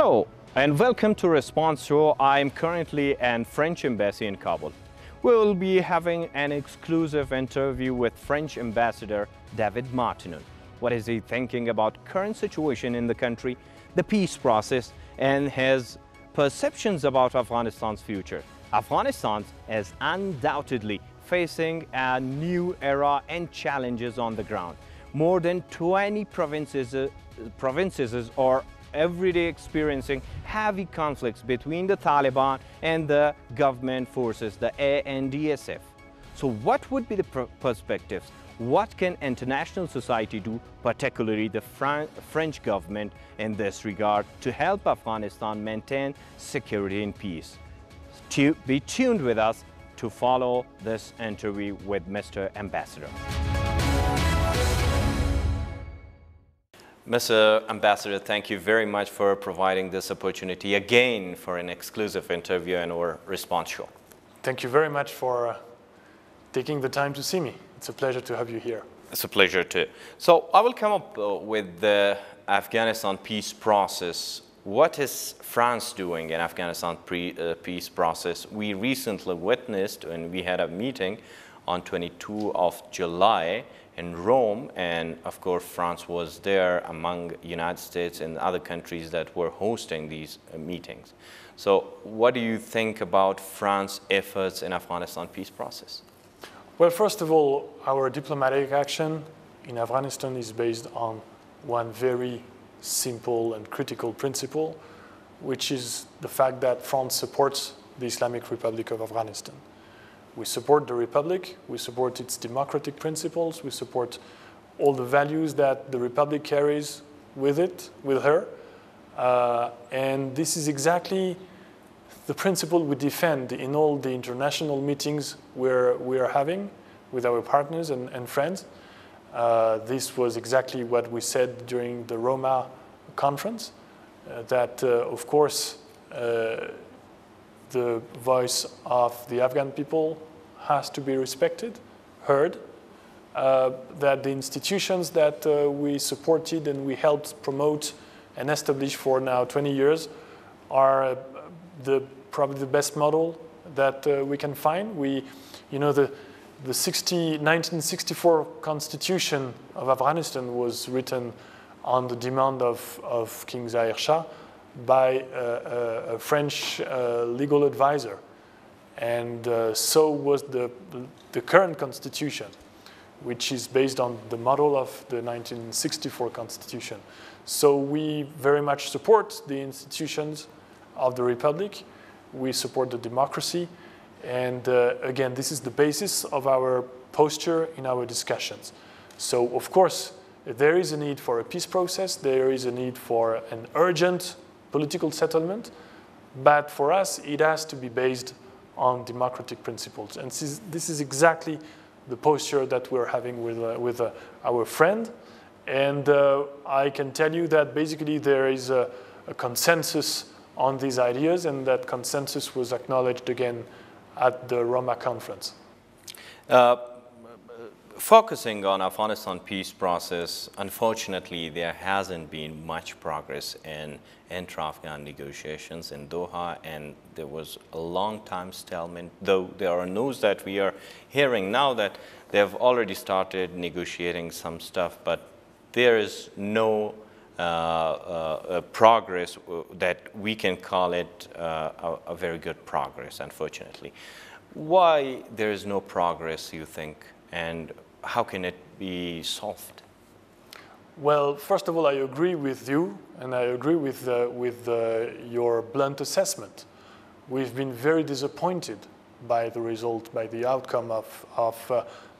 Hello and welcome to Response Show. I'm currently at French Embassy in Kabul. We will be having an exclusive interview with French Ambassador David Martineau. What is he thinking about current situation in the country, the peace process, and his perceptions about Afghanistan's future? Afghanistan is undoubtedly facing a new era and challenges on the ground. More than 20 provinces are every day experiencing heavy conflicts between the Taliban and the government forces, the ANDSF. So what would be the perspectives? What can international society do, particularly the French government in this regard, to help Afghanistan maintain security and peace? Be tuned with us to follow this interview with Mr. Ambassador. Mr. Ambassador, thank you very much for providing this opportunity again for an exclusive interview in our Response Show. Thank you very much for taking the time to see me. It's a pleasure to have you here. It's a pleasure too. So I will come up with the Afghanistan peace process. What is France doing in Afghanistan peace process? We recently witnessed, and we had a meeting on 22 of July in Rome, and of course France was there among United States and other countries that were hosting these meetings. So what do you think about France's efforts in Afghanistan peace process? Well, first of all, our diplomatic action in Afghanistan is based on one very simple and critical principle, which is the fact that France supports the Islamic Republic of Afghanistan. We support the Republic, we support its democratic principles, we support all the values that the Republic carries with her. And this is exactly the principle we defend in all the international meetings we are having with our partners and friends. This was exactly what we said during the Roma conference, that of course the voice of the Afghan people has to be respected, heard, that the institutions that we supported and we helped promote and establish for now 20 years are probably the best model that we can find. The 1964 Constitution of Afghanistan was written on the demand of King Zahir Shah by a French legal advisor. And so was the current constitution, which is based on the model of the 1964 Constitution. So we very much support the institutions of the Republic. We support the democracy. And again, this is the basis of our posture in our discussions. So of course, there is a need for a peace process. There is a need for an urgent political settlement. But for us, it has to be based on democratic principles. And this is exactly the posture that we're having with our friend. And I can tell you that basically there is a consensus on these ideas, and that consensus was acknowledged again at the Roma conference. Focusing on Afghanistan peace process, unfortunately, there hasn't been much progress in intra-Afghan negotiations in Doha, and there was a long time stalemate, though there are news that we are hearing now that they have already started negotiating some stuff, but there is no progress that we can call it a very good progress, unfortunately. Why there is no progress, you think, and how can it be solved? Well, first of all, I agree with you, and I agree with your blunt assessment. We've been very disappointed by the result, by the outcome of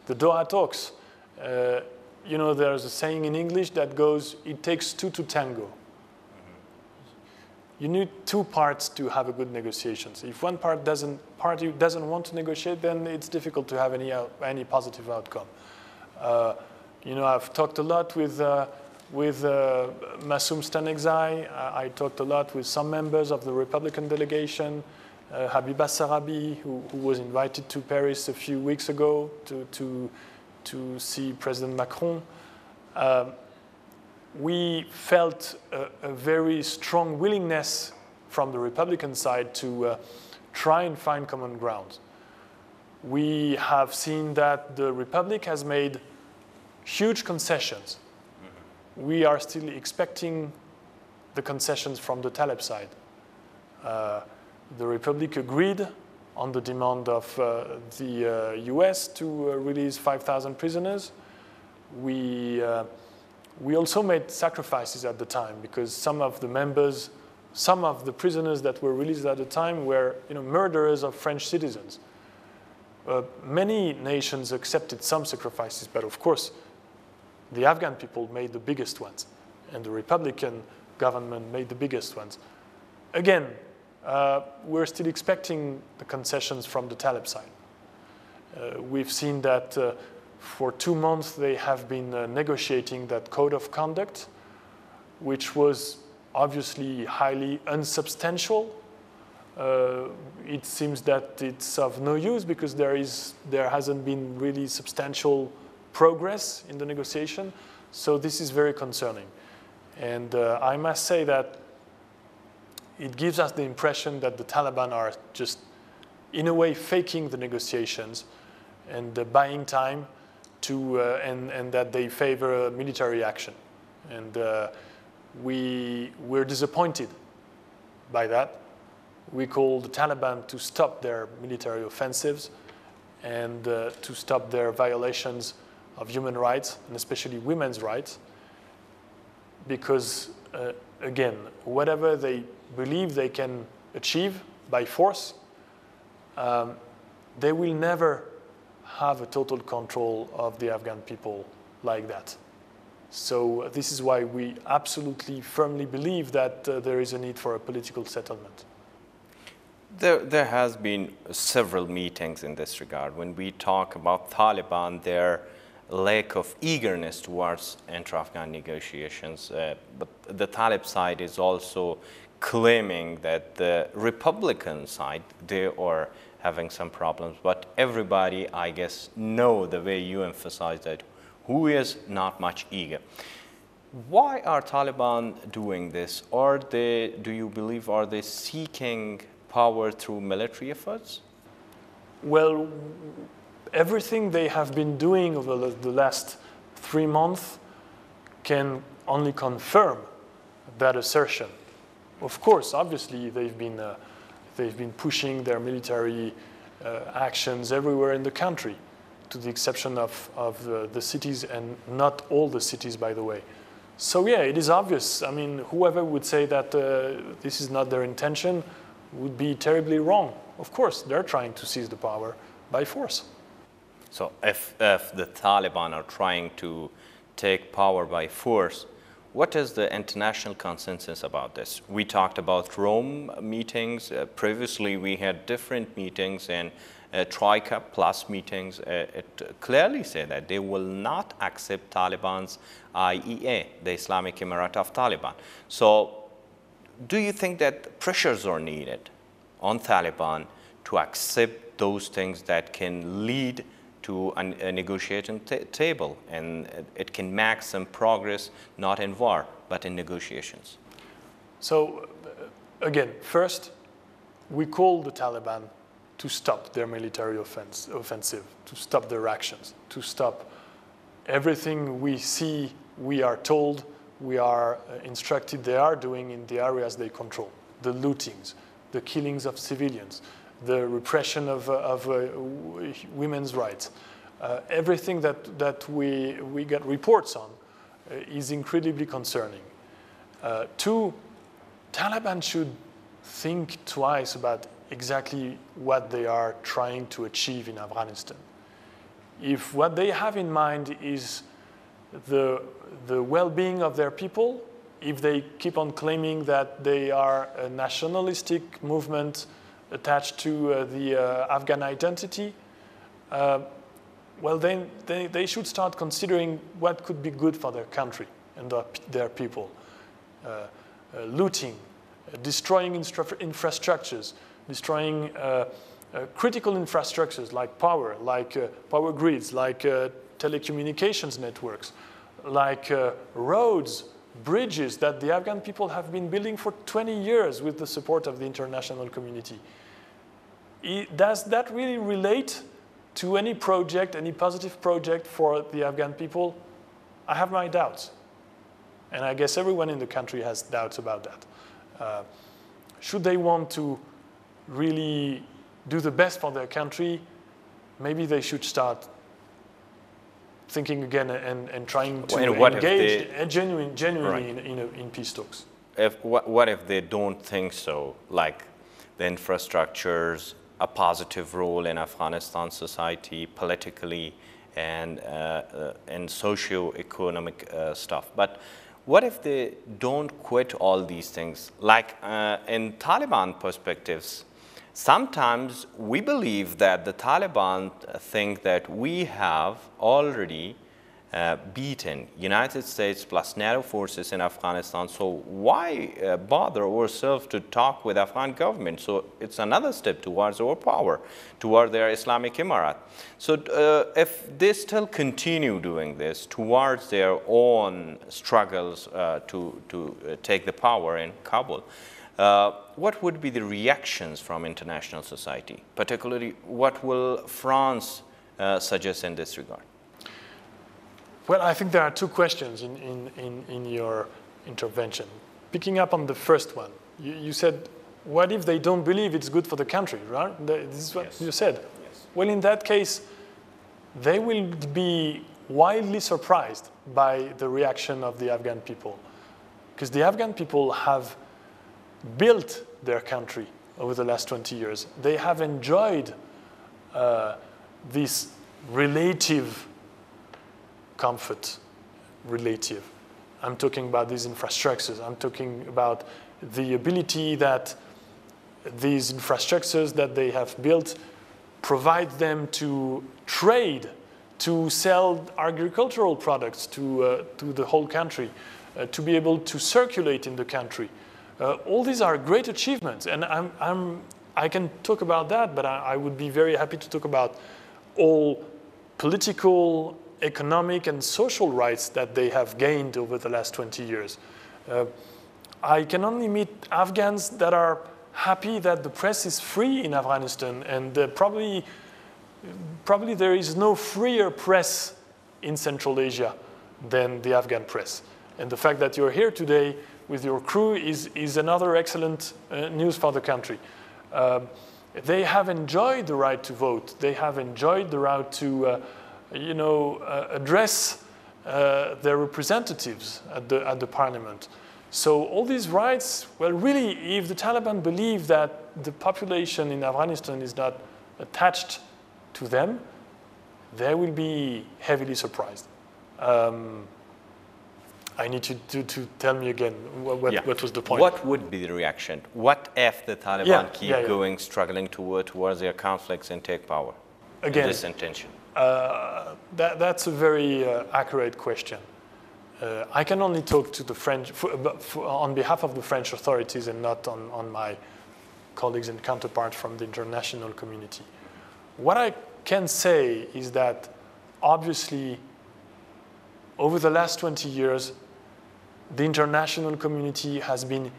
the Doha talks. There's a saying in English that goes, it takes two to tango. Mm-hmm. You need two parts to have a good negotiations. If one party doesn't want to negotiate, then it's difficult to have any positive outcome. I've talked a lot with Massoum Stanekzai. I talked a lot with some members of the Republican delegation, Habiba Sarabi, who was invited to Paris a few weeks ago to see President Macron. we felt a very strong willingness from the Republican side to try and find common ground. We have seen that the Republic has made huge concessions. We are still expecting the concessions from the Taleb side. The Republic agreed on the demand of the US to release 5,000 prisoners. We also made sacrifices at the time because some of the prisoners that were released at the time were murderers of French citizens. Many nations accepted some sacrifices, but of course, the Afghan people made the biggest ones, and the Republican government made the biggest ones. Again, we're still expecting the concessions from the Taleb side. We've seen that for 2 months they have been negotiating that code of conduct, which was obviously highly unsubstantial. It seems that it's of no use because there hasn't been really substantial progress in the negotiation. So this is very concerning. And I must say that it gives us the impression that the Taliban are just, in a way, faking the negotiations and buying time and that they favor military action. And we're disappointed by that. We call the Taliban to stop their military offensives and to stop their violations of human rights, and especially women's rights, because, again, whatever they believe they can achieve by force, they will never have a total control of the Afghan people like that. So this is why we absolutely firmly believe that there is a need for a political settlement. There has been several meetings in this regard. When we talk about Taliban, their lack of eagerness towards intra-Afghan negotiations, but the Talib side is also claiming that the Republican side, they are having some problems. But everybody, I guess, know the way you emphasize that, who is not much eager. Why are Taliban doing this? Do you believe, are they seeking power through military efforts? Well, everything they have been doing over the last 3 months can only confirm that assertion. Of course, obviously, they've been pushing their military actions everywhere in the country, to the exception of the cities, and not all the cities, by the way. So yeah, it is obvious. I mean, whoever would say that this is not their intention would be terribly wrong. Of course, they're trying to seize the power by force. So if the Taliban are trying to take power by force, what is the international consensus about this? We talked about Rome meetings. Previously, we had different meetings and Troika plus meetings. It clearly said that they will not accept Taliban's IEA, the Islamic Emirate of Taliban. So do you think that pressures are needed on Taliban to accept those things that can lead to a negotiating table, and it can make some progress, not in war, but in negotiations? So again, first, we call the Taliban to stop their military offensive, to stop their actions, to stop everything we see, we are told, we are instructed they are doing in the areas they control. The lootings, the killings of civilians, the repression of women's rights. Everything that we get reports on is incredibly concerning. Two, Taliban should think twice about exactly what they are trying to achieve in Afghanistan. If what they have in mind is the well-being of their people, if they keep on claiming that they are a nationalistic movement attached to the Afghan identity, well, then they should start considering what could be good for their country and their people. Looting, destroying infrastructures, destroying critical infrastructures like power, like power grids, like telecommunications networks, like roads, bridges that the Afghan people have been building for 20 years with the support of the international community. Does that really relate to any project, any positive project for the Afghan people? I have my doubts. And I guess everyone in the country has doubts about that. Should they want to really do the best for their country, maybe they should start thinking again and trying to engage genuinely in peace talks. What if they don't think so, like the infrastructures, a positive role in Afghanistan society, politically and socio-economic stuff? But what if they don't quit all these things? Like in Taliban perspectives, sometimes we believe that the Taliban think that we have already beaten United States plus NATO forces in Afghanistan. So why bother ourselves to talk with Afghan government? So it's another step towards our power, toward their Islamic Emirate. So if they still continue doing this towards their own struggles to take the power in Kabul, what would be the reactions from international society? Particularly, what will France suggest in this regard? Well, I think there are two questions in your intervention. Picking up on the first one, you said, what if they don't believe it's good for the country, right? This is what you said. Yes. Well, in that case, they will be wildly surprised by the reaction of the Afghan people. Because the Afghan people have built their country over the last 20 years. They have enjoyed this relative comfort, relative. I'm talking about these infrastructures. I'm talking about the ability that these infrastructures that they have built provide them to trade, to sell agricultural products to the whole country, to be able to circulate in the country. All these are great achievements, and I can talk about that, but I would be very happy to talk about all political, economic, and social rights that they have gained over the last 20 years. I can only meet Afghans that are happy that the press is free in Afghanistan, and probably there is no freer press in Central Asia than the Afghan press. And the fact that you're here today with your crew is another excellent news for the country. They have enjoyed the right to vote. They have enjoyed the right to address their representatives at the parliament. So all these rights, well, really, if the Taliban believe that the population in Afghanistan is not attached to them, they will be heavily surprised. I need you to tell me again what was the point. What would be the reaction? What if the Taliban keep going, struggling towards their conflicts and take power? Again, in this intention. That's a very accurate question. I can only talk to the French on behalf of the French authorities and not on my colleagues and counterparts from the international community. What I can say is that obviously over the last 20 years, the international community has been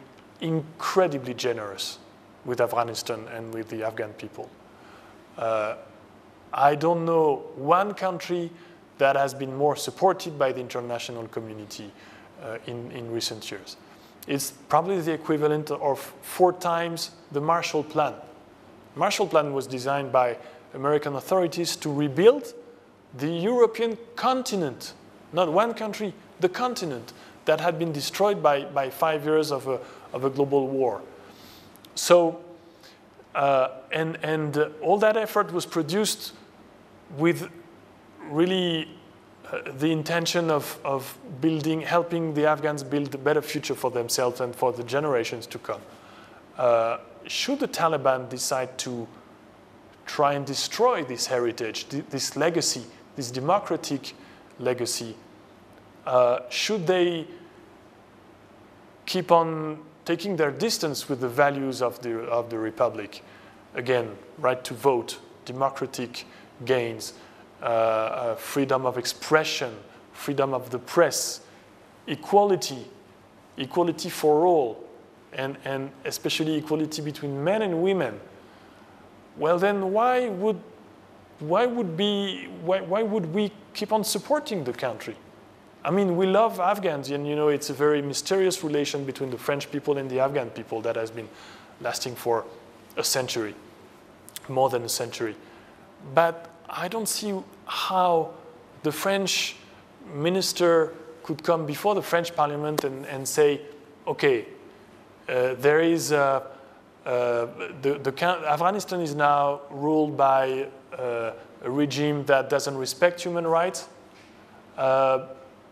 incredibly generous with Afghanistan and with the Afghan people. I don't know one country that has been more supported by the international community in recent years. It's probably the equivalent of 4 times the Marshall Plan. Marshall Plan was designed by American authorities to rebuild the European continent, not one country, the continent that had been destroyed by 5 years of a global war. So, and all that effort was produced with really the intention of helping the Afghans build a better future for themselves and for the generations to come. Should the Taliban decide to try and destroy this heritage, this legacy, this democratic legacy, should they keep on taking their distance with the values of the Republic? Again, right to vote, democratic gains, freedom of expression, freedom of the press, equality equality for all, and especially equality between men and women, well then why would we keep on supporting the country? I mean, we love Afghans, and it's a very mysterious relation between the French people and the Afghan people that has been lasting for a century, more than a century. But I don't see how the French minister could come before the French parliament and say, okay, there is Afghanistan is now ruled by a regime that doesn't respect human rights.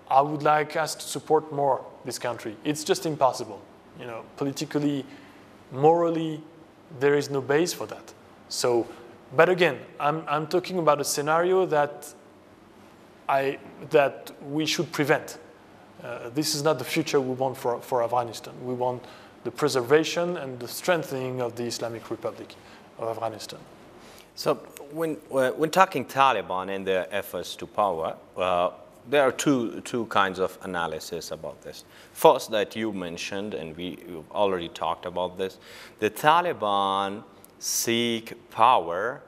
I would like us to support more this country. It's just impossible. Politically, morally, there is no base for that. So, but again, I'm talking about a scenario that we should prevent. This is not the future we want for Afghanistan. We want the preservation and the strengthening of the Islamic Republic of Afghanistan. So when talking Taliban and their efforts to power, there are two kinds of analysis about this. First, that you mentioned, and we've already talked about this, the Taliban seek power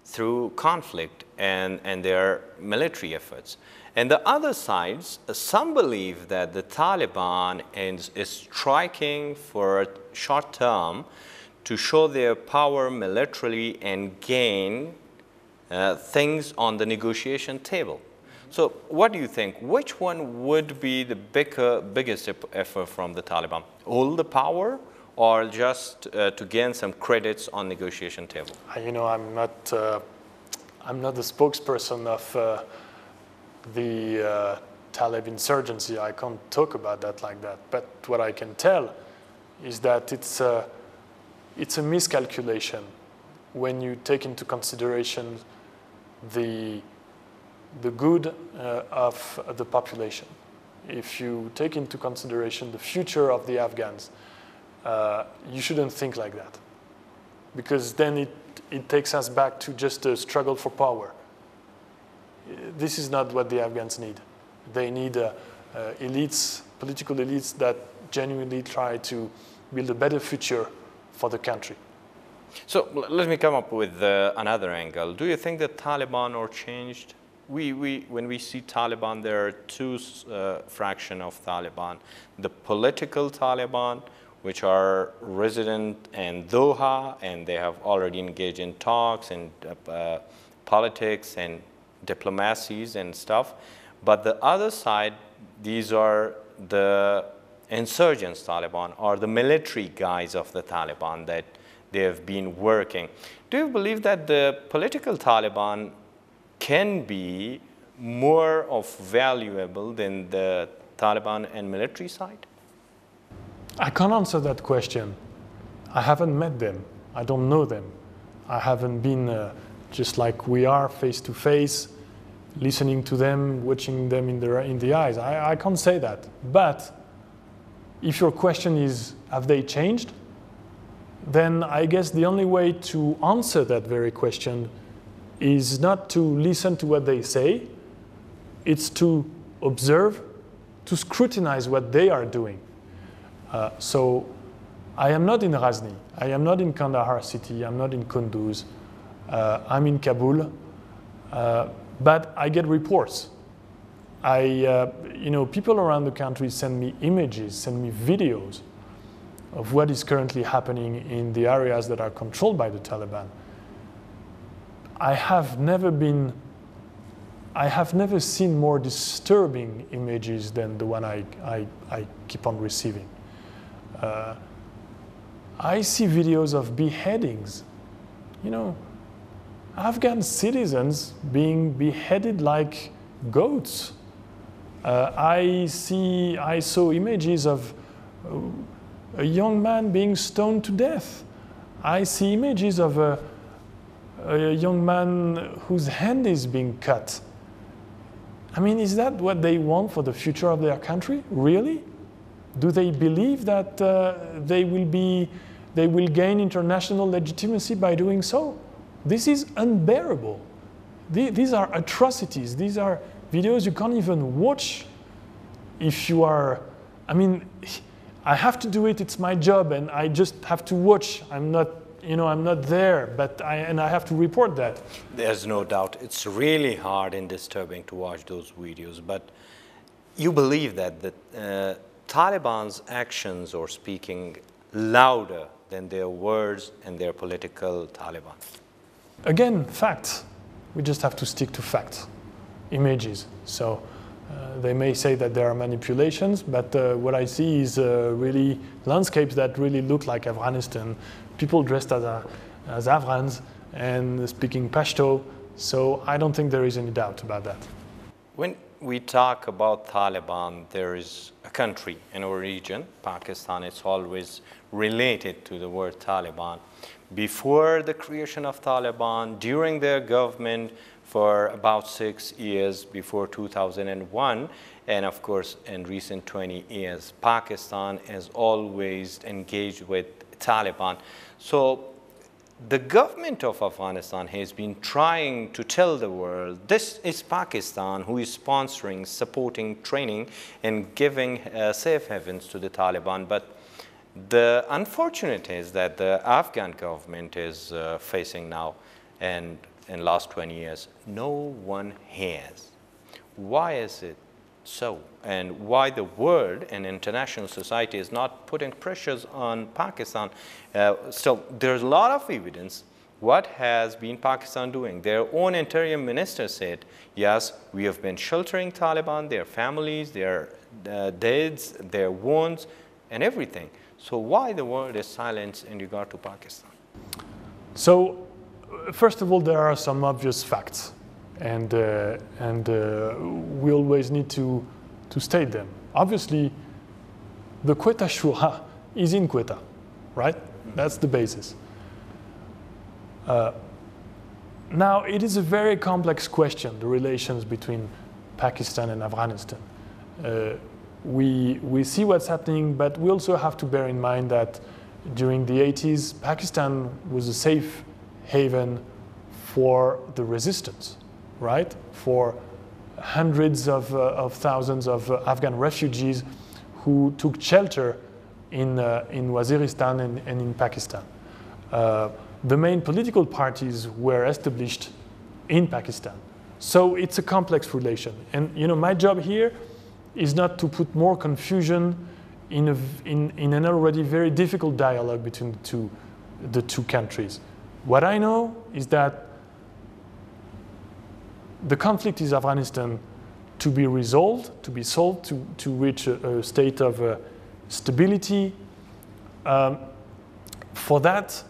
through conflict and their military efforts. And the other sides, some believe that the Taliban is striking for a short term to show their power militarily and gain things on the negotiation table. So what do you think? Which one would be the biggest effort from the Taliban? All the power, or just to gain some credits on negotiation table? I'm not the spokesperson of the Talib insurgency. I can't talk about that like that. But what I can tell is that it's a miscalculation when you take into consideration the good of the population. If you take into consideration the future of the Afghans, you shouldn't think like that, because then it takes us back to just a struggle for power. This is not what the Afghans need. They need elites, political elites that genuinely try to build a better future for the country. So let me come up with another angle. Do you think that Taliban are changed? When we see Taliban, there are two fractions of Taliban. The political Taliban, which are resident in Doha, and they have already engaged in talks and politics and diplomacies and stuff. But the other side, these are the insurgents Taliban, or the military guys of the Taliban that they have been working. Do you believe that the political Taliban can be more of valuable than the Taliban and military side? I can't answer that question. I haven't met them. I don't know them. I haven't been just like we are, face to face, listening to them, watching them in the eyes. I can't say that. But if your question is, have they changed? Then I guess the only way to answer that very question is not to listen to what they say. It's to observe, to scrutinize what they are doing. So I am not in Ghazni. I am not in Kandahar city. I'm not in Kunduz. I'm in Kabul. But I get reports. People around the country send me images, send me videos of what is currently happening in the areas that are controlled by the Taliban. I have never seen more disturbing images than the one I keep on receiving. I see videos of beheadings. Afghan citizens being beheaded like goats. I saw images of a young man being stoned to death. I see images of a young man whose hand is being cut. I mean, is that what they want for the future of their country? Really? Do they believe that they will gain international legitimacy by doing so? This is unbearable. These are atrocities. These are videos you can't even watch if you are, I have to do it. It's my job, and I just have to watch. I'm not there, but I have to report that. There's no doubt. It's really hard and disturbing to watch those videos, but you believe that the Taliban's actions are speaking louder than their words and their political Taliban. Again, facts. We just have to stick to facts, images. So they may say that there are manipulations, but what I see is really landscapes that really look like Afghanistan, people dressed as Afghans and speaking Pashto. So I don't think there is any doubt about that. When we talk about Taliban, there is a country in our region, Pakistan. It's always related to the word Taliban. Before the creation of Taliban, during their government for about 6 years before 2001, and of course in recent 20 years, Pakistan has always engaged with Taliban. So the government of Afghanistan has been trying to tell the world, this is Pakistan who is sponsoring, supporting, training, and giving safe havens to the Taliban. But the unfortunate is that the Afghan government is facing now, and in the last 20 years, no one has. Why is it so? And why the world and international society is not putting pressures on Pakistan? So there's a lot of evidence. What has been Pakistan doing? Their own interior minister said, yes, we have been sheltering Taliban, their families, their deads, their wounds, and everything. So why the world is silent in regard to Pakistan? So first of all, there are some obvious facts, and we always need to state them. Obviously, the Quetta Shura is in Quetta, right? That's the basis. Now, it is a very complex question, the relations between Pakistan and Afghanistan. We see what's happening, but we also have to bear in mind that during the 80s, Pakistan was a safe haven for the resistance, right? For hundreds of thousands of Afghan refugees who took shelter in Waziristan and in Pakistan. The main political parties were established in Pakistan. So it's a complex relation. And my job here is not to put more confusion in an already very difficult dialogue between the two countries. What I know is that the conflict in Afghanistan to be resolved, to be solved, to reach a state of stability. For that,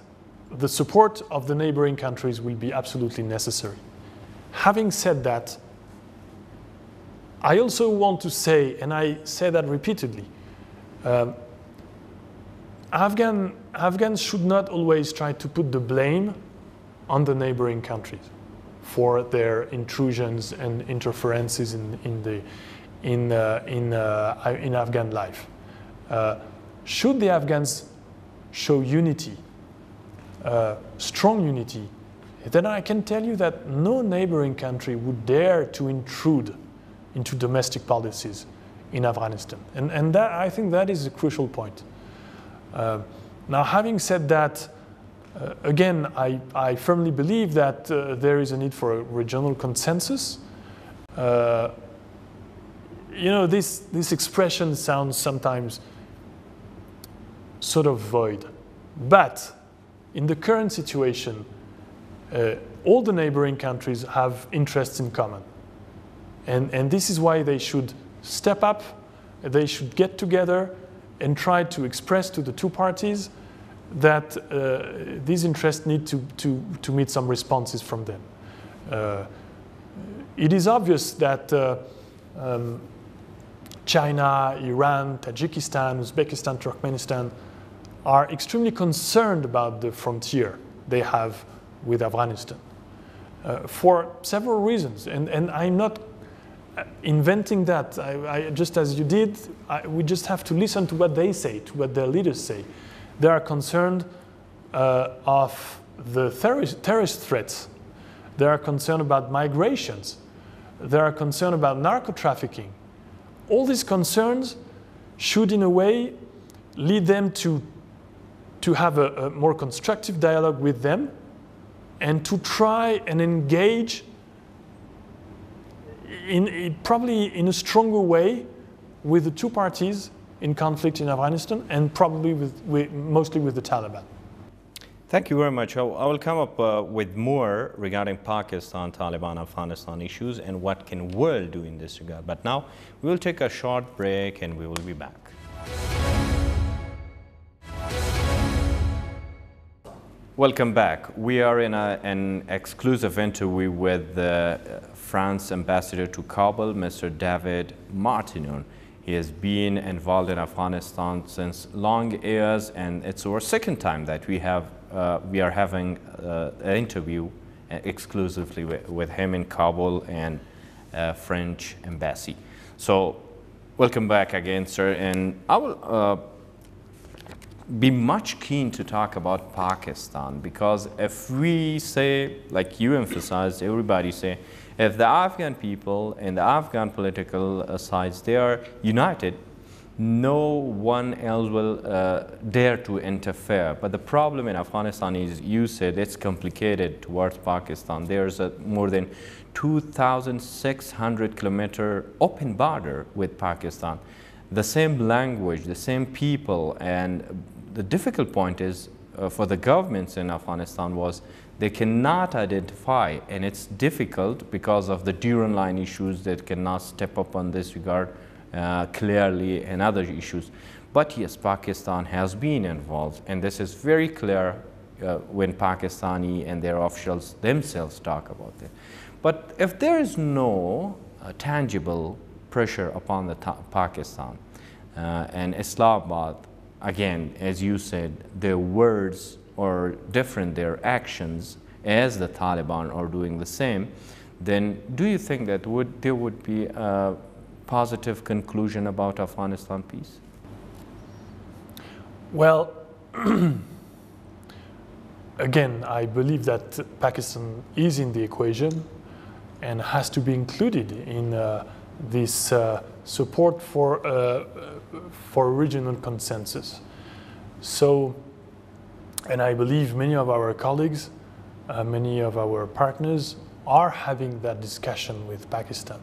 the support of the neighboring countries will be absolutely necessary. Having said that, I also want to say, and I say that repeatedly, Afghans should not always try to put the blame on the neighboring countries for their intrusions and interferences in Afghan life. Should the Afghans show unity, strong unity, then I can tell you that no neighboring country would dare to intrude into domestic policies in Afghanistan. And that, I think that is a crucial point. Now, having said that, again, I firmly believe that there is a need for a regional consensus. This expression sounds sometimes sort of void. But in the current situation, all the neighboring countries have interests in common. And this is why they should step up, they should get together and try to express to the two parties that these interests need to meet some responses from them. It is obvious that China, Iran, Tajikistan, Uzbekistan, Turkmenistan are extremely concerned about the frontier they have with Afghanistan for several reasons. And I'm not inventing that. I just as you did, we just have to listen to what they say, to what their leaders say. They are concerned of the terrorist threats. They are concerned about migrations. They are concerned about narco trafficking. All these concerns should, in a way, lead them to have a more constructive dialogue with them and to try and engage probably in a stronger way with the two parties in conflict in Afghanistan and probably mostly with the Taliban. Thank you very much. I will come up with more regarding Pakistan, Taliban, Afghanistan issues and what can world do in this regard. But now we will take a short break and we will be back. Welcome back. We are in an exclusive interview with the France ambassador to Kabul, Mr. David Martinon. He has been involved in Afghanistan since long years, and it's our second time that we are having an interview exclusively with him in Kabul and French embassy. So, welcome back again, sir. And I will be much keen to talk about Pakistan, because if we say, like you emphasized, everybody say, if the Afghan people and the Afghan political sides, they are united, no one else will dare to interfere. But the problem in Afghanistan is, you said, it's complicated towards Pakistan. There's a more than 2,600 kilometer open border with Pakistan. The same language, the same people, and the difficult point is for the governments in Afghanistan was they cannot identify, and it's difficult because of the Durand line issues that cannot step up on this regard clearly and other issues. But yes, Pakistan has been involved, and this is very clear when Pakistani and their officials themselves talk about it. But if there is no tangible pressure upon the Pakistan and Islamabad, again, as you said, their words are different, their actions, as the Taliban are doing the same, then do you think that there would be a positive conclusion about Afghanistan peace? Well, again, I believe that Pakistan is in the equation and has to be included in this support for regional consensus. So, and I believe many of our colleagues, many of our partners are having that discussion with Pakistan.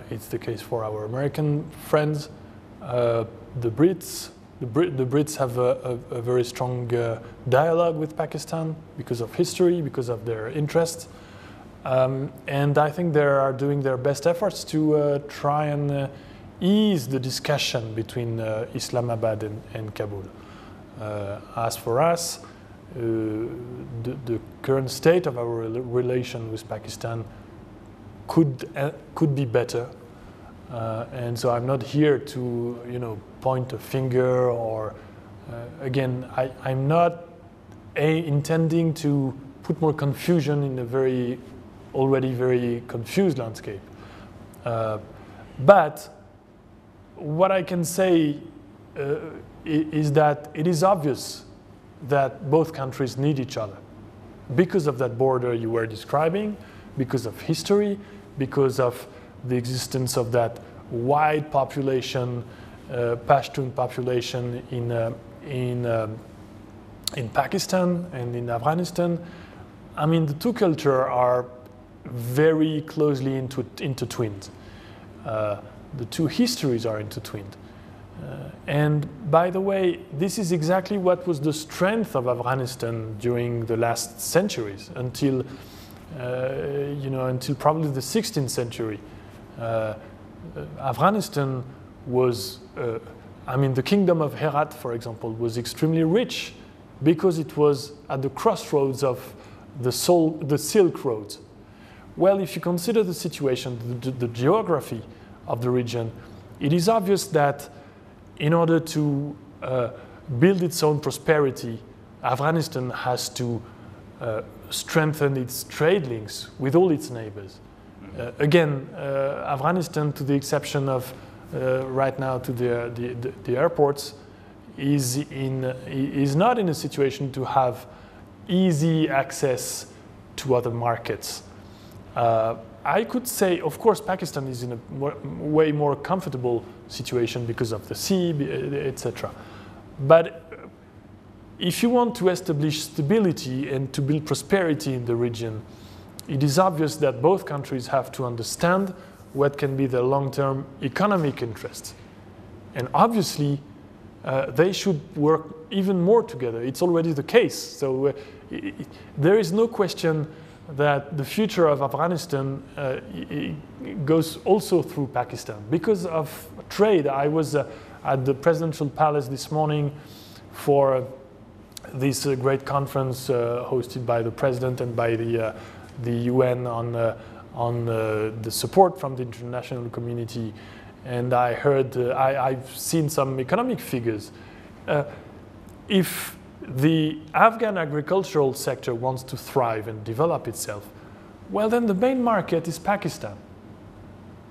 It's the case for our American friends, the Brits. The Brits have a very strong dialogue with Pakistan because of history, because of their interests. And I think they are doing their best efforts to try and ease the discussion between Islamabad and Kabul. As for us, the current state of our relation with Pakistan could be better, and so I'm not here to point a finger or again I'm not intending to put more confusion in a already very confused landscape. But what I can say is that it is obvious that both countries need each other because of that border you were describing, because of history, because of the existence of that wide population, Pashtun population in Pakistan and in Afghanistan. I mean, the two cultures are very closely intertwined. The two histories are intertwined. And by the way, this is exactly what was the strength of Afghanistan during the last centuries until probably the 16th century. Afghanistan was, the kingdom of Herat, for example, was extremely rich because it was at the crossroads of the Silk Road. Well, if you consider the situation, the geography of the region, it is obvious that in order to build its own prosperity, Afghanistan has to strengthen its trade links with all its neighbors. Again, Afghanistan, to the exception of right now to the airports, is not in a situation to have easy access to other markets. I could say, of course, Pakistan is in a way more comfortable situation because of the sea, etc. But if you want to establish stability and to build prosperity in the region, it is obvious that both countries have to understand what can be their long-term economic interests. And obviously, they should work even more together. It's already the case. So there is no question that the future of Afghanistan goes also through Pakistan. Because of trade, I was at the presidential palace this morning for this great conference hosted by the president and by the UN on the support from the international community. And I heard, I've seen some economic figures. If the Afghan agricultural sector wants to thrive and develop itself, well, then the main market is Pakistan.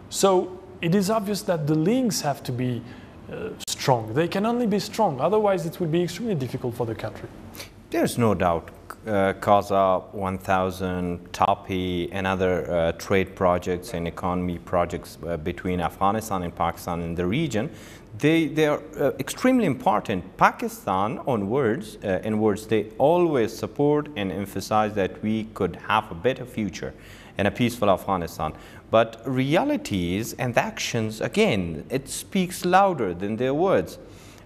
So it is obvious that the links have to be strong. They can only be strong, otherwise it would be extremely difficult for the country. There's no doubt CASA 1000, TAPI, and other trade projects and economy projects between Afghanistan and Pakistan in the region, they are extremely important. Pakistan, in words, they always support and emphasize that we could have a better future and a peaceful Afghanistan. But realities and actions, again, it speaks louder than their words.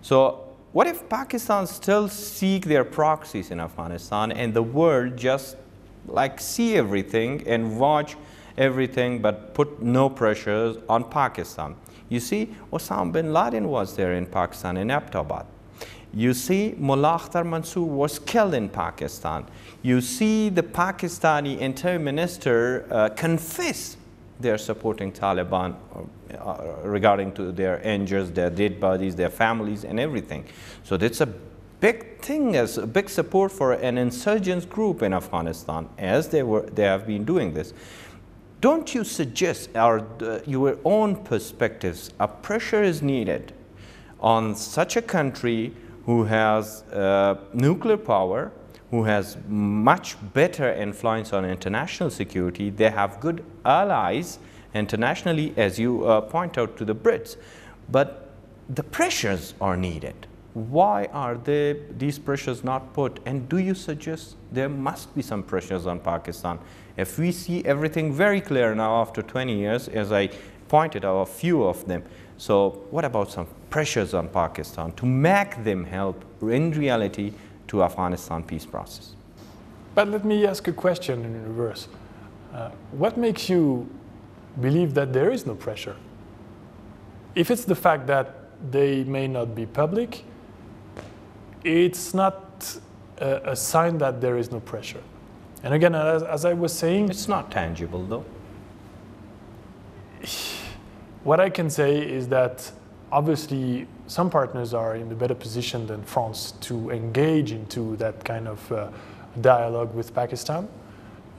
So what if Pakistan still seek their proxies in Afghanistan and the world just like see everything and watch everything but put no pressures on Pakistan? You see, Osama bin Laden was there in Pakistan, in Abbottabad. You see, Mullah Akhtar Mansoor was killed in Pakistan. You see the Pakistani interior minister confess they're supporting Taliban regarding to their injuries, their dead bodies, their families, and everything. So that's a big thing, as a big support for an insurgents group in Afghanistan, as they have been doing this. Don't you suggest, your own perspectives, a pressure is needed on such a country who has nuclear power, who has much better influence on international security? They have good allies internationally, as you point out to the Brits, but the pressures are needed. Why are these pressures not put? And do you suggest there must be some pressures on Pakistan? If we see everything very clear now after 20 years, as I pointed out a few of them, so what about some pressures on Pakistan to make them help in reality to Afghanistan peace process? But let me ask a question in reverse. What makes you believe that there is no pressure? If it's the fact that they may not be public, it's not a sign that there is no pressure. And again, as I was saying, it's not tangible though. What I can say is that obviously some partners are in a better position than France to engage into that kind of dialogue with Pakistan.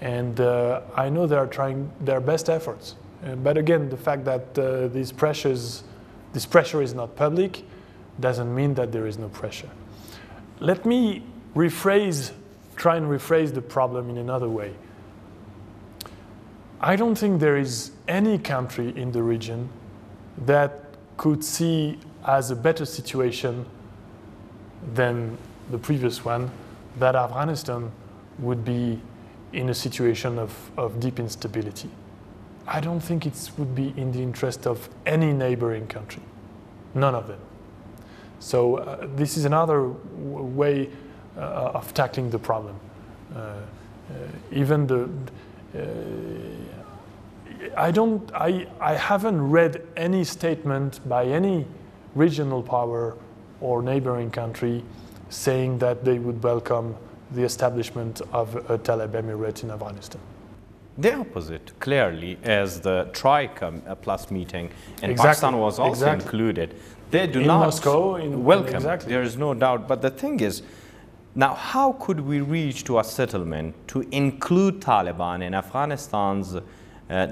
And I know they are trying their best efforts. But again, the fact that this pressure is not public doesn't mean that there is no pressure. Let me try and rephrase the problem in another way. I don't think there is any country in the region that could see as a better situation than the previous one, that Afghanistan would be in a situation of deep instability. I don't think it would be in the interest of any neighboring country, none of them. So this is another way of tackling the problem. I haven't read any statement by any regional power or neighboring country saying that they would welcome the establishment of a Talib Emirate in Afghanistan. The opposite, clearly, as the Tri-Plus meeting, and Pakistan was also included. They do not Moscow, welcome, there is no doubt. But the thing is, now how could we reach to a settlement to include Taliban in Afghanistan's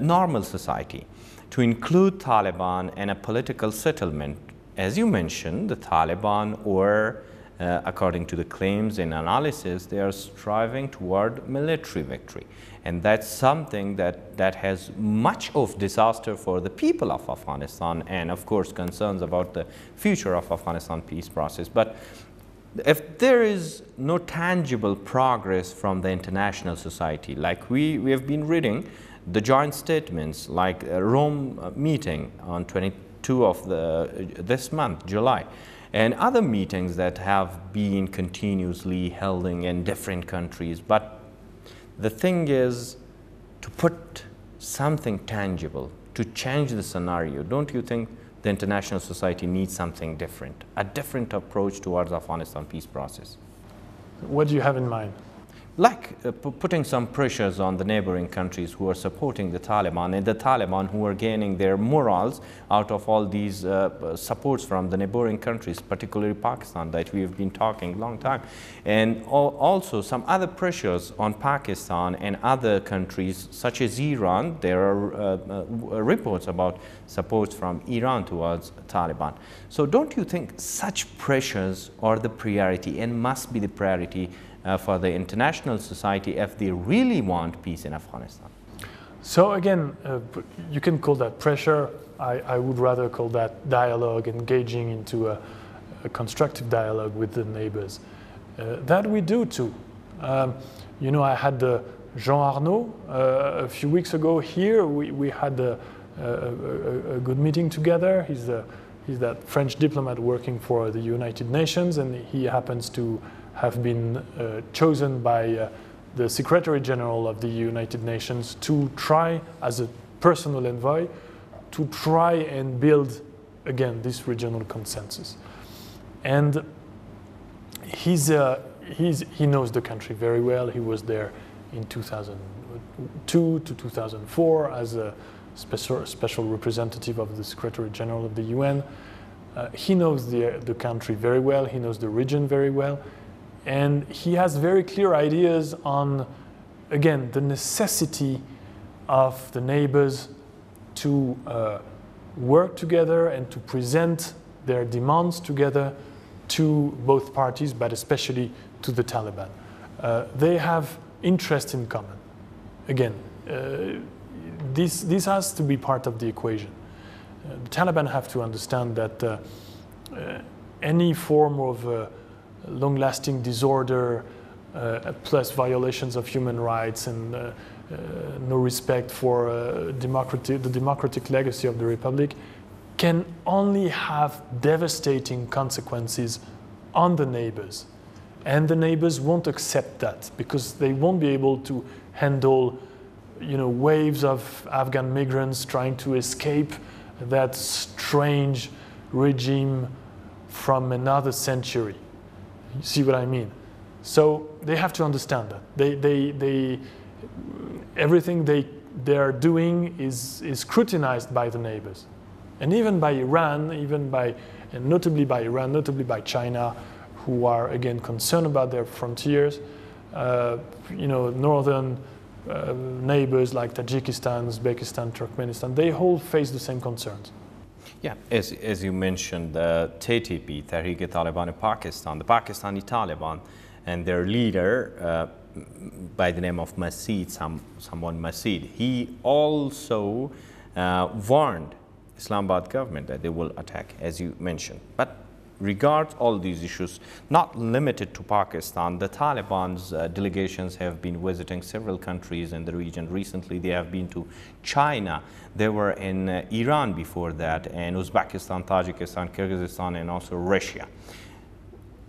normal society, to include Taliban in a political settlement? As you mentioned, the Taliban were according to the claims and analysis, they are striving toward military victory. And that's something that has much of disaster for the people of Afghanistan, and of course concerns about the future of Afghanistan peace process. But if there is no tangible progress from the international society, like we have been reading the joint statements, like a Rome meeting on 22 of this month, July, and other meetings that have been continuously held in different countries. But the thing is to put something tangible, to change the scenario. Don't you think the international society needs something different, a different approach towards Afghanistan peace process? What do you have in mind? Like putting some pressures on the neighboring countries who are supporting the Taliban, and the Taliban who are gaining their morals out of all these supports from the neighboring countries, particularly Pakistan, that we have been talking a long time. And also some other pressures on Pakistan and other countries such as Iran. There are reports about support from Iran towards Taliban. So don't you think such pressures are the priority and must be the priority for the international society if they really want peace in Afghanistan? So again, you can call that pressure. I would rather call that dialogue, engaging into a constructive dialogue with the neighbors. That we do too. You know, I had Jean Arnaud a few weeks ago here. We had a good meeting together. He's that French diplomat working for the United Nations, and he happens to have been chosen by the Secretary General of the United Nations to try, as a personal envoy, to try and build, again, this regional consensus. And he knows the country very well. He was there in 2002 to 2004 as a special representative of the Secretary General of the UN. He knows the country very well. He knows the region very well. And he has very clear ideas on, again, the necessity of the neighbors to work together and to present their demands together to both parties, but especially to the Taliban. They have interest in common. Again, this has to be part of the equation. The Taliban have to understand that any form of long-lasting disorder, plus violations of human rights and no respect for the democratic legacy of the Republic, can only have devastating consequences on the neighbors. And the neighbors won't accept that because they won't be able to handle, you know, waves of Afghan migrants trying to escape that strange regime from another century. You see what I mean? So they have to understand that. Everything they are doing is scrutinized by the neighbors. And even by Iran, and notably by Iran, notably by China, who are again concerned about their frontiers. You know, northern neighbors like Tajikistan, Uzbekistan, Turkmenistan, they all face the same concerns. Yeah, as you mentioned, the TTP, Tehrik-e-Taliban in Pakistan, the Pakistani Taliban, and their leader by the name of Masood, someone Masood, he also warned Islamabad government that they will attack, as you mentioned. But regards all these issues, not limited to Pakistan, the Taliban's delegations have been visiting several countries in the region. Recently, they have been to China. They were in Iran before that, and Uzbekistan, Tajikistan, Kyrgyzstan, and also Russia.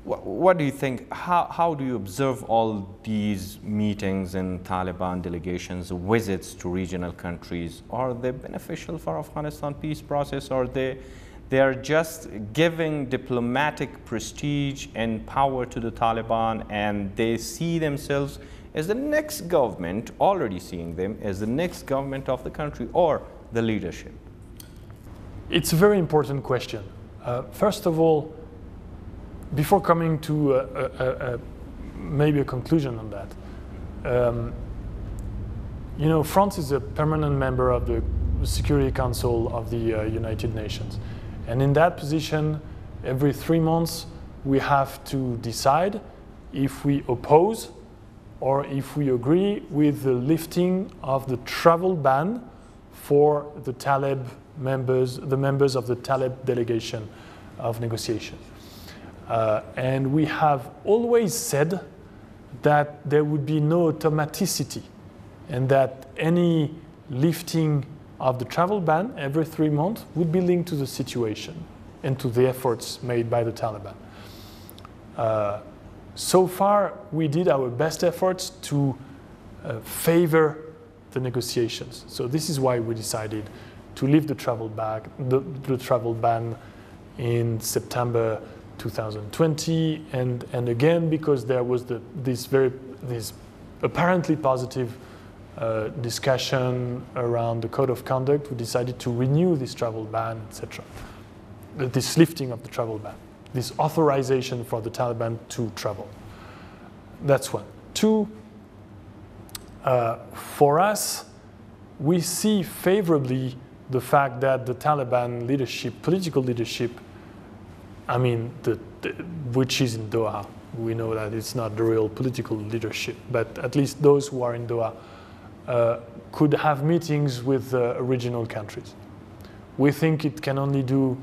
What do you think? How do you observe all these meetings and Taliban delegations, visits to regional countries? Are they beneficial for Afghanistan peace process, or they are just giving diplomatic prestige and power to the Taliban, and they see themselves as the next government, already seeing them as the next government of the country or the leadership? It's a very important question. First of all, before coming to maybe a conclusion on that, you know, France is a permanent member of the Security Council of the United Nations. And in that position, every 3 months, we have to decide if we oppose or if we agree with the lifting of the travel ban for the Taleb members, the members of the Taleb delegation of negotiation. And we have always said that there would be no automaticity and that any lifting of the travel ban every 3 months would be linked to the situation and to the efforts made by the Taliban. So far, we did our best efforts to favor the negotiations. So this is why we decided to lift the travel ban in September 2020, and again because there was this apparently positive discussion around the code of conduct, we decided to renew this travel ban, etc. This lifting of the travel ban, this authorization for the Taliban to travel. That's one. Two, for us, we see favorably the fact that the Taliban leadership, political leadership, I mean, which is in Doha. We know that it's not the real political leadership, but at least those who are in Doha could have meetings with regional countries. We think it can only do,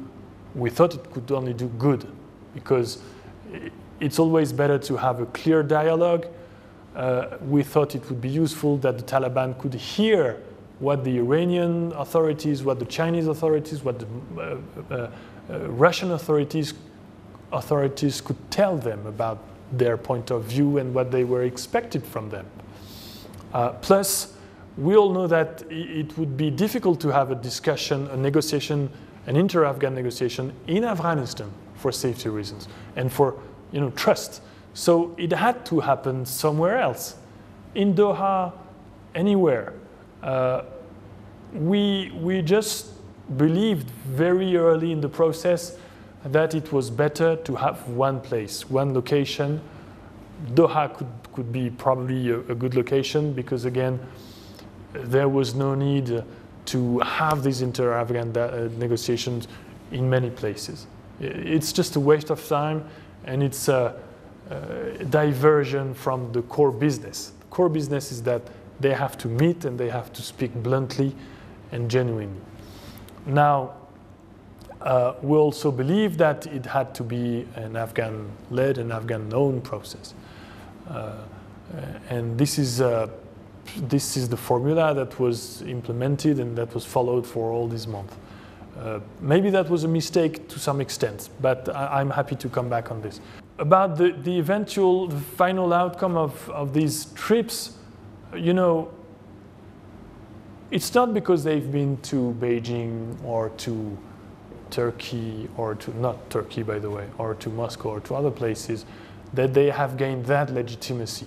we thought it could only do good, because it's always better to have a clear dialogue. We thought it would be useful that the Taliban could hear what the Iranian authorities, what the Chinese authorities, what the Russian authorities could tell them about their point of view and what they were expected from them. Plus, we all know that it would be difficult to have a discussion, a negotiation, an inter-Afghan negotiation in Afghanistan for safety reasons and for trust. So it had to happen somewhere else, in Doha, anywhere. We just believed very early in the process that it was better to have one place, one location. Doha could be probably a good location because, again, there was no need to have these inter-Afghan negotiations in many places. It's just a waste of time, and it's a diversion from the core business. The core business is that they have to meet and they have to speak bluntly and genuinely. Now, we also believe that it had to be an Afghan-led and Afghan-known process. And this is the formula that was implemented and that was followed for all these months. Maybe that was a mistake to some extent, but I'm happy to come back on this. About the final outcome of these trips, it's not because they've been to Beijing or to Turkey, or to, not Turkey by the way, or to Moscow or to other places, that they have gained that legitimacy.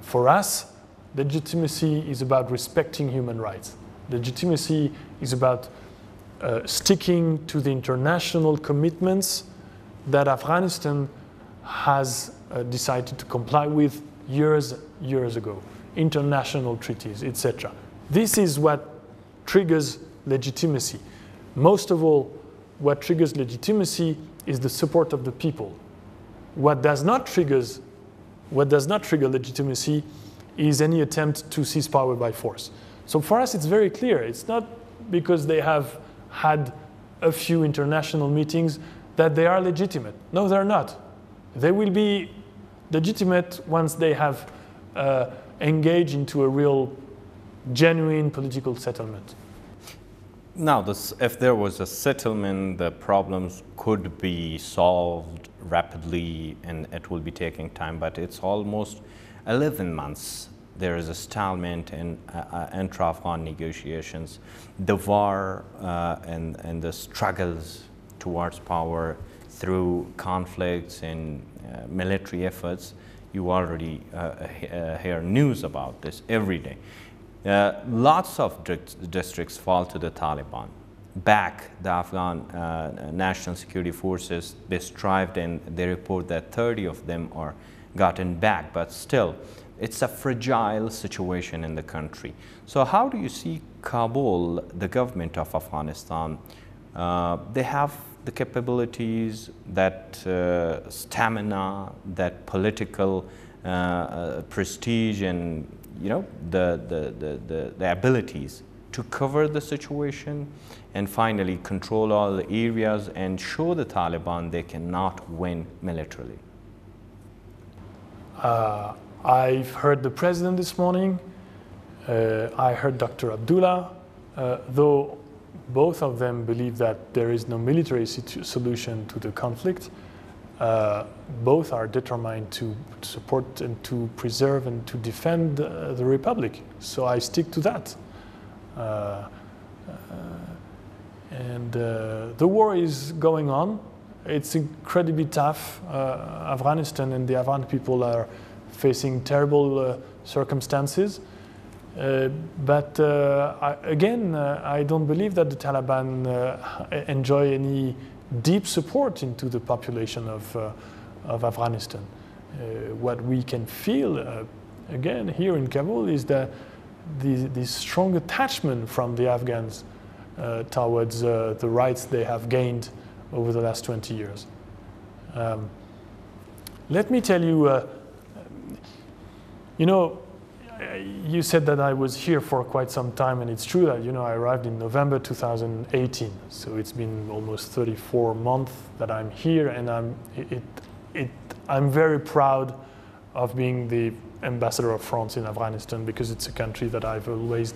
For us, legitimacy is about respecting human rights. Legitimacy is about sticking to the international commitments that Afghanistan has decided to comply with years ago, international treaties, etc. This is what triggers legitimacy. Most of all, what triggers legitimacy is the support of the people. What does not trigger legitimacy is any attempt to seize power by force. So for us, it's very clear. It's not because they have had a few international meetings that they are legitimate. No, they're not. They will be legitimate once they have engaged into a real, genuine political settlement. Now, if there was a settlement, the problems could be solved rapidly and it will be taking time, but it's almost 11 months. There is a stalemate in intra-Afghan negotiations. The war and the struggles towards power through conflicts and military efforts, you already hear news about this every day. Lots of districts fall to the Taliban. Back, the Afghan National Security Forces, they strived and they report that 30 of them are gotten back, but still, it's a fragile situation in the country. So how do you see Kabul, the government of Afghanistan? They have the capabilities, that stamina, that political prestige, and the abilities to cover the situation and finally control all the areas and show the Taliban they cannot win militarily? I've heard the president this morning. I heard Dr. Abdullah, though both of them believe that there is no military solution to the conflict. Both are determined to support and to preserve and to defend the Republic. So I stick to that. The war is going on. It's incredibly tough. Afghanistan and the Afghan people are facing terrible circumstances. But I don't believe that the Taliban enjoy any deep support into the population of Afghanistan. What we can feel, again, here in Kabul is that the strong attachment from the Afghans towards the rights they have gained over the last 20 years. Let me tell you, you said that I was here for quite some time, and it's true that I arrived in November 2018. So it's been almost 34 months that I'm here, and I'm very proud of being the ambassador of France in Afghanistan, because it's a country that I've always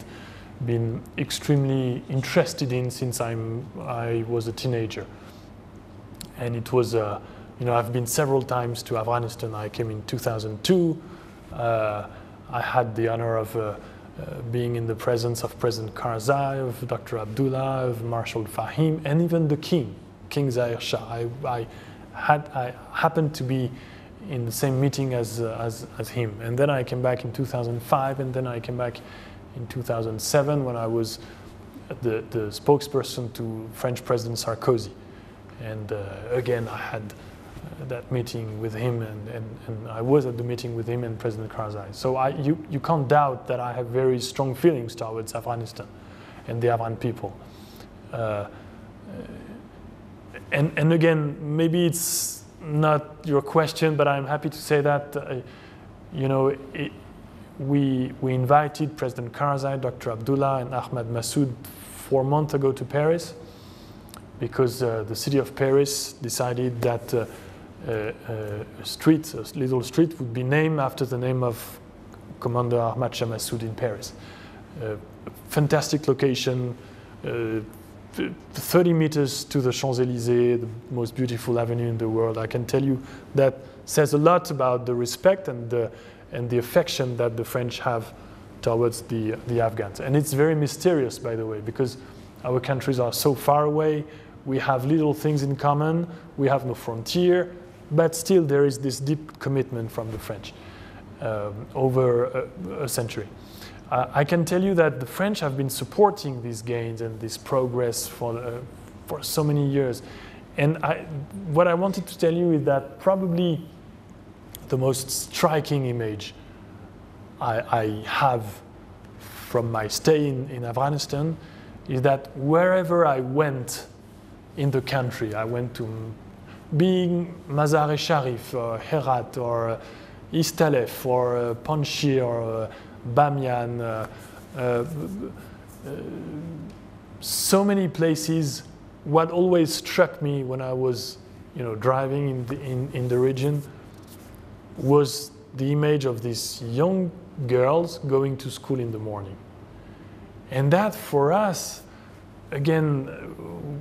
been extremely interested in since I was a teenager. And it was, I've been several times to Afghanistan. I came in 2002. I had the honor of being in the presence of President Karzai, of Dr. Abdullah, of Marshal Fahim, and even the King Zahir Shah. I happened to be in the same meeting as him. And then I came back in 2005, and then I came back in 2007 when I was the spokesperson to French President Sarkozy. And again, I had that meeting with him, and I was at the meeting with him and President Karzai. So you can't doubt that I have very strong feelings towards Afghanistan and the Afghan people. And again, maybe it's not your question, but I'm happy to say that we invited President Karzai, Dr. Abdullah, and Ahmad Massoud 4 months ago to Paris, because the city of Paris decided that a little street would be named after the name of Commander Ahmad Shah Massoud in Paris. Fantastic location, 30 meters to the Champs-Élysées, the most beautiful avenue in the world. I can tell you that says a lot about the respect and the affection that the French have towards the Afghans. And it's very mysterious, by the way, because our countries are so far away. We have little things in common. We have no frontier, but still there is this deep commitment from the French over a century. I can tell you that the French have been supporting these gains and this progress for so many years. And what I wanted to tell you is that probably the most striking image I have from my stay in Afghanistan is that wherever I went in the country, I went to being Mazar-e-Sharif or Herat or East Talef or Panjshir or Bamiyan, so many places. What always struck me when I was, driving in the region was the image of these young girls going to school in the morning. And that for us, again,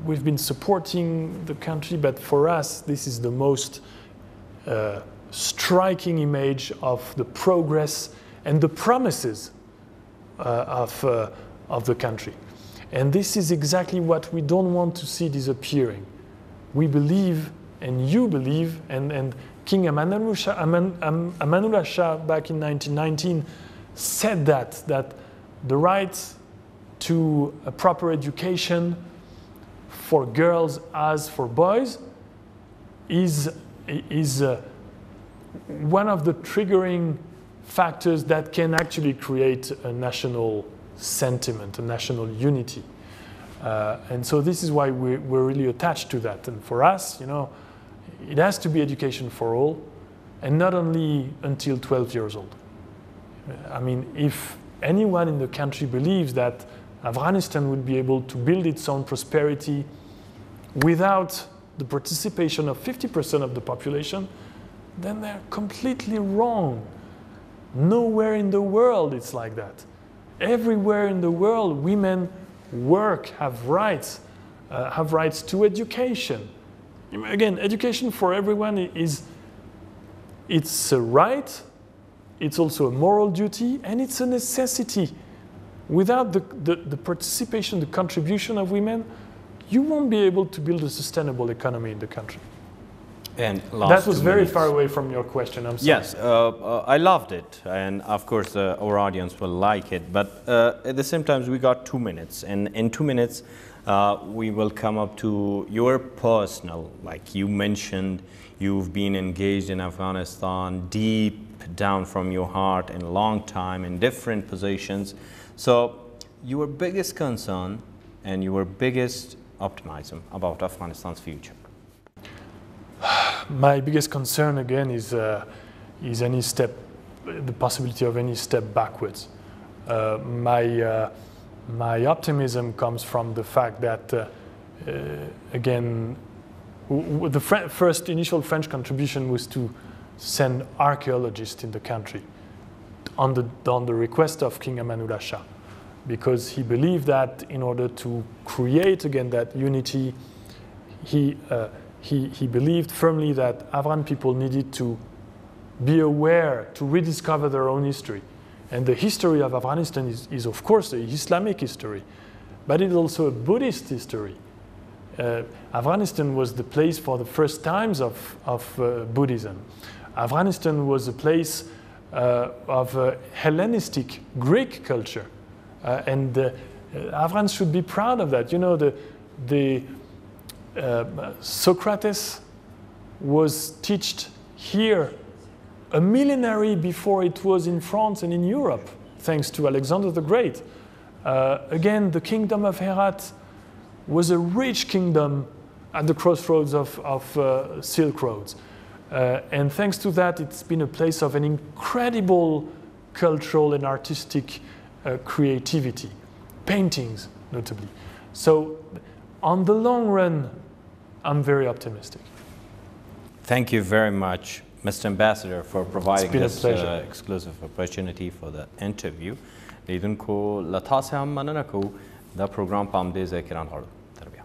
we've been supporting the country, but for us, this is the most striking image of the progress and the promises of the country. And this is exactly what we don't want to see disappearing. We believe, and you believe, and King Amanullah Shah back in 1919 said that the right to a proper education for girls as for boys is one of the triggering factors that can actually create a national sentiment, a national unity. And so this is why we're really attached to that. And for us, it has to be education for all, and not only until 12 years old. I mean, if anyone in the country believes that Afghanistan would be able to build its own prosperity without the participation of 50% of the population, then they're completely wrong. Nowhere in the world it's like that. Everywhere in the world, women work, have rights to education. Again, education for everyone it's a right, it's also a moral duty, and it's a necessity. Without the participation, the contribution of women, you won't be able to build a sustainable economy in the country. And that was very far away from your question, I'm sorry. Yes, I loved it, and of course our audience will like it, but at the same time we got 2 minutes, and in 2 minutes we will come up to your personal, like you mentioned, you've been engaged in Afghanistan deep down from your heart in a long time in different positions. So your biggest concern and your biggest optimism about Afghanistan's future? My biggest concern again is any step, the possibility of any step backwards. My optimism comes from the fact that again, the first initial French contribution was to send archaeologists in the country on the request of King Amanullah Shah, because he believed that in order to create again that unity, he believed firmly that Afghan people needed to be aware, to rediscover their own history. And the history of Afghanistan is of course an Islamic history, but it's also a Buddhist history. Afghanistan was the place for the first times of Buddhism. Afghanistan was a place of Hellenistic Greek culture. And Afghans should be proud of that. You know, Socrates was taught here a millenary before it was in France and in Europe, thanks to Alexander the Great. Again, the kingdom of Herat was a rich kingdom at the crossroads of Silk Roads. And thanks to that, it's been a place of an incredible cultural and artistic creativity, paintings notably. So on the long run, I'm very optimistic. Thank you very much, Mr. Ambassador, for providing this exclusive opportunity for the interview. لیدونکو لطاسه هم مننه کو دا پروگرام پام دیزه کران هارو تربیه